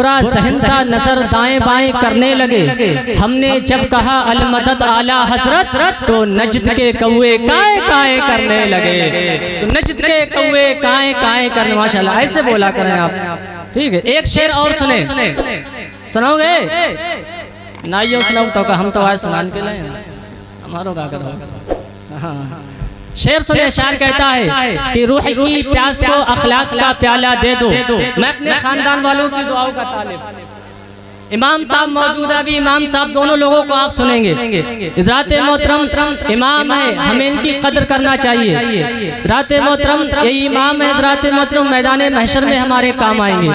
बुरा सहनता नजर दाएं बाएं करने लगे। हमने जब कहा अलमदद आला हजरत तो नजद के कौए काए काए करने लगे। तो नजद के कौए काए काए करने, माशाल्लाह ऐसे बोला करें आप। ठीक है, एक शेर और सुने, सुनाओगे? नाइयो सुनाओ तो का हम तो आज सुनान के लिए हमारो का करो। हाँ, शेर सुने, शायर कहता है कि रूह की प्यास को अखलाक का प्याला दे दो। मैं अपने खानदान वालों की दुआओं का तालिब। इमाम साहब मौजूद है, अभी इमाम साहब दोनों लोगों को आप सुनेंगे। हज़रात मोहतरम इमाम है, हमें इनकी कदर करना चाहिए। हज़रात मोहतरम यही इमाम है, हज़रात मोहतरम मैदान महशर में हमारे काम आएंगे।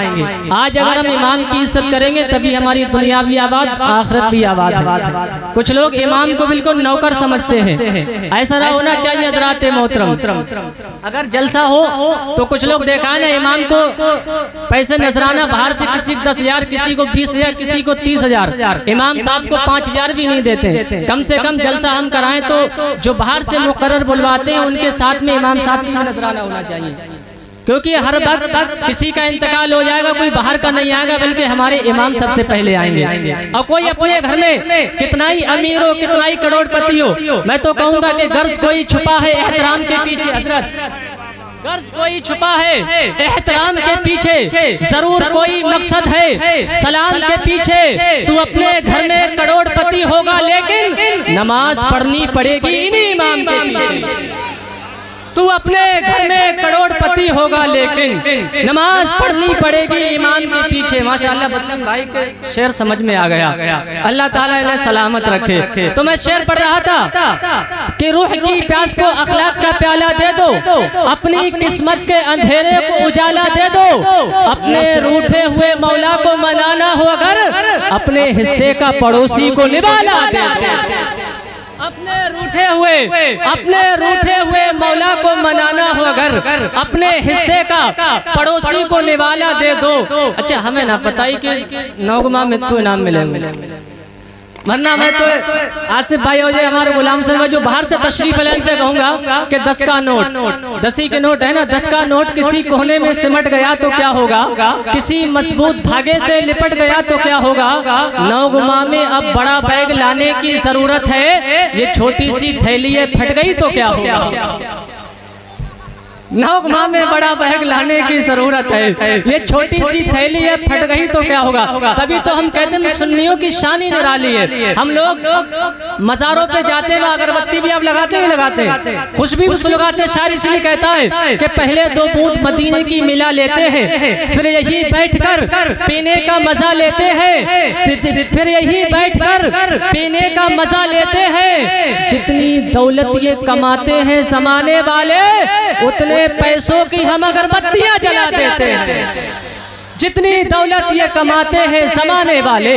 आज अगर हम इमाम की इज्जत करेंगे तभी हमारी दुनिया भी आबाद, आखिरत भी आबाद है। कुछ लोग इमाम को बिल्कुल नौकर समझते हैं, ऐसा ना होना चाहिए। हज़रात मोहतरम अगर जलसा हो तो कुछ लोग देखा है ना, इमाम को पैसे नजराना बाहर से किसी को 10,000, किसी को 20,000, किसी को 30,000, इमाम साहब को 5,000 भी नहीं देते। कम से कम जलसा हम कराएं तो जो बाहर से मुकर्रर बुलवाते हैं उनके साथ में इमाम साहब का नजराना होना चाहिए, क्योंकि हर वक्त किसी का इंतकाल हो जाएगा, कोई बाहर का नहीं आएगा, बल्कि हमारे इमाम सबसे पहले आएंगे। और कोई अपने घर में कितना ही अमीर हो, कितना ही करोड़पति हो, मैं तो कहूँगा कि गर्ज कोई छुपा है एहतराम के पीछे। हजरत गर्ज कोई छुपा है एहतराम के पीछे, जरूर कोई मकसद है सलाम के पीछे। तू अपने घर में करोड़पति होगा लेकिन नमाज पढ़नी पड़ेगी इन्हीं इमाम के पीछे। तू अपने घर में करोड़पति होगा लेकिन नमाज पढ़नी पड़ेगी इमाम के पीछे। माशाअल्लाह बसम भाई के शेर समझ में आ गया, अल्लाह ताला इन्हें सलामत रखे। तो मैं शेर पढ़ रहा था कि रूह की प्यास को अखलाक का प्याला दे दो, अपनी किस्मत के अंधेरे को उजाला दे दो। अपने रूठे हुए मौला को मनाना हो अगर, अपने हिस्से का पड़ोसी को निवाला दे दो। अपने रूठे हुए मौला को मनाना हो अगर, अपने हिस्से का पड़ोसी को निवाला दे दो। अच्छा, हमें ना पता ही कि नौगमा में तो इनाम मिलेंगे, वरना मैं तो आसिफ भाई हो जाए हमारे गुलाम सर जो बाहर से तशरीफ लाने से कहूंगा कि 10 का नोट, 10 के नोट है ना, 10 का नोट किसी कोने में सिमट गया तो क्या होगा, किसी मजबूत धागे से लिपट गया तो क्या होगा। नौगमा में अब बड़ा बैग लाने की जरूरत है, ये छोटी सी थैली फट गई तो क्या होगा। नौगमा में बड़ा बैग लाने की जरूरत है, ये छोटी सी थैली है फट गई तो क्या होगा। तभी तो हम कहते हैं सुन्नियों की शान ही निराली है। हम लोग मज़ारों पे जाते हैं, अगरबत्ती भी आप लगाते ही लगाते हैं, खुशबू भी सुलगाते हैं। शायर इसलिए कहता है कि पहले 2 बूंद मदीने की मिला लेते हैं, फिर यही बैठकर पीने का मजा लेते हैं, फिर यही बैठकर पीने का मजा लेते हैं। जितनी दौलत ये कमाते हैं जमाने वाले, उतने पैसों की हम अगरबत्तियां जला देते हैं। जितनी दौलत ये कमाते हैं जमाने वाले,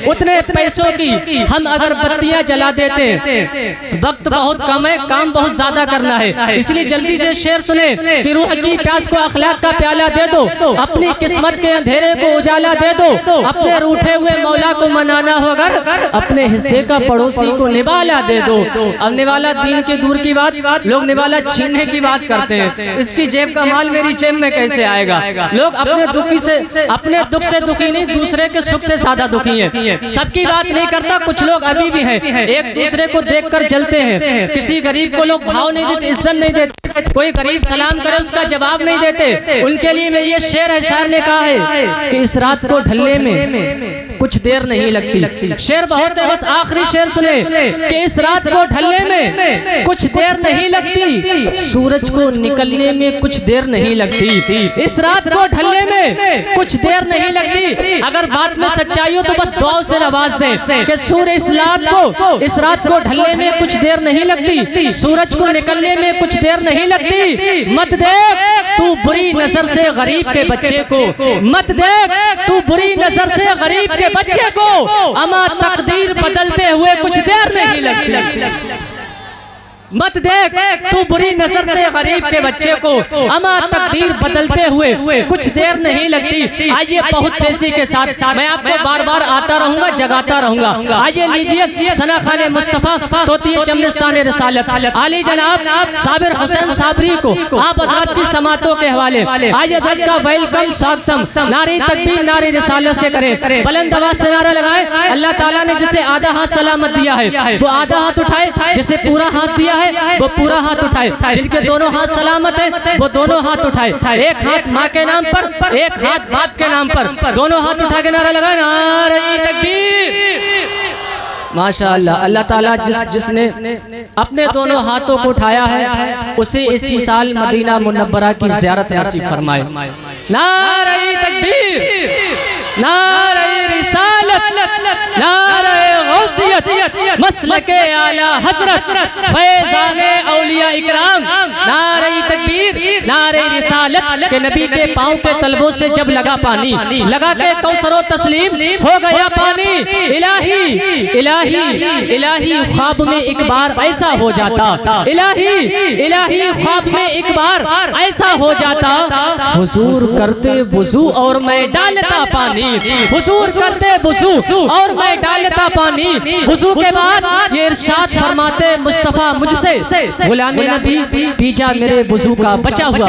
उतने पैसों की हम अगरबत्तियां जला देते हैं। वक्त बहुत कम है, काम बहुत ज्यादा करना है, इसलिए जल्दी से शेर सुने कि रूह की प्यास को अखलाक का प्याला दे दो, अपनी किस्मत के अंधेरे को उजाला दे दो। अपने रूठे हुए मौला को मनाना हो अगर, अपने हिस्से का पड़ोसी को निवाला दे दो। अब निवाला दीन के दूर की बात, लोग निवाला छीनने की बात करते हैं। इसकी जेब का माल मेरी जेब में कैसे आएगा। लोग अपने दुखी से, अपने दुख से दुखी नहीं, दूसरे के सुख से ज्यादा दुखी है। सबकी बात नहीं करता, कुछ लोग अभी भी हैं एक दूसरे को देखकर जलते हैं। किसी गरीब को लोग भाव नहीं देते, इज्जत नहीं देते, कोई गरीब सलाम करे उसका जवाब नहीं देते। उनके लिए मैं ये शेर है, शायर ने कहा है कि इस रात को ढलने में कुछ देर नहीं लगती। शेर बहुत है, बस आखिरी शेर सुने कि इस रात को ढलने में कुछ देर नहीं लगती, सूरज को निकलने में कुछ देर नहीं लगती। इस रात को ढलने में कुछ देर नहीं लगती। अगर बात में सच्चाई हो तो बस दुआओं से नवाज दें कि सूर्य इस रात को ढलने में कुछ देर नहीं लगती, सूरज को निकलने में कुछ देर नहीं लगती। मत देख तू बुरी नजर से गरीब के बच्चे को, मत देख तू बुरी नजर से गरीब के बच्चे को, अमा तकदीर बदलते हुए कुछ देर नहीं लगती। मत देख तू बुरी नजर से गरीब के बच्चे को, अमा तकदीर बदलते हुए कुछ देर नहीं लगती। आइए बहुत तेजी के साथ, मैं आपको बार बार आता रहूंगा, जगाता रहूंगा। आइए लीजिए सना खाने मुस्तफ़ा तोती जमनिस्तान रिसालत आली जनाब साबिर हुसैन साबरी को आप हज़रात की समातों के हवाले। आज हज़रत का वेलकम स्वागतम नारी तकबीर नारी रिसालत से करें, बुलंद आवाज से नारा लगाए। अल्लाह ताला ने जिसे आधा हाथ सलामत दिया है वो आधा हाथ उठाए, जिसे पूरा हाथ दिया है वो पूरा हाथ उठाए, जिनके दोनों हाथ सलामत है वो दोनों हाथ उठाए। एक हाथ माँ के नाम पर, एक हाथ बाप के नाम पर, दोनों हाथ उठा के नारा लगाए, नारे तकबीर। माशाअल्लाह, अल्लाह ताला जिसने अपने दोनों हाथों को उठाया है उसे इसी साल मदीना मुनव्वरा की ज़ियारत नसीब फरमाए। नारे तकबीर, नारे रिसालत, नारे गौसियत, मसलके आला हजरत, फैज़ाने औलिया इकराम। नारे तकबीर, नारे रिसालत के नबी के पाँव के तलबों से जब लगा पानी, लगा के कौसरो तस्लीम हो गया पानी। इलाही इलाही इलाही ख्वाब में एक बार ऐसा हो जाता, इलाही इलाही ख्वाब में एक बार ऐसा हो जाता, हुजूर करते वुजू और मैं डालता पानी, हुजूर करते वुजू और मैं डालता पानी। वुजू के बाद ये इरशाद फरमाते मुस्तफ़ा मुझसे, गुलाम नबी पीछा मेरे वुजू का बचा हुआ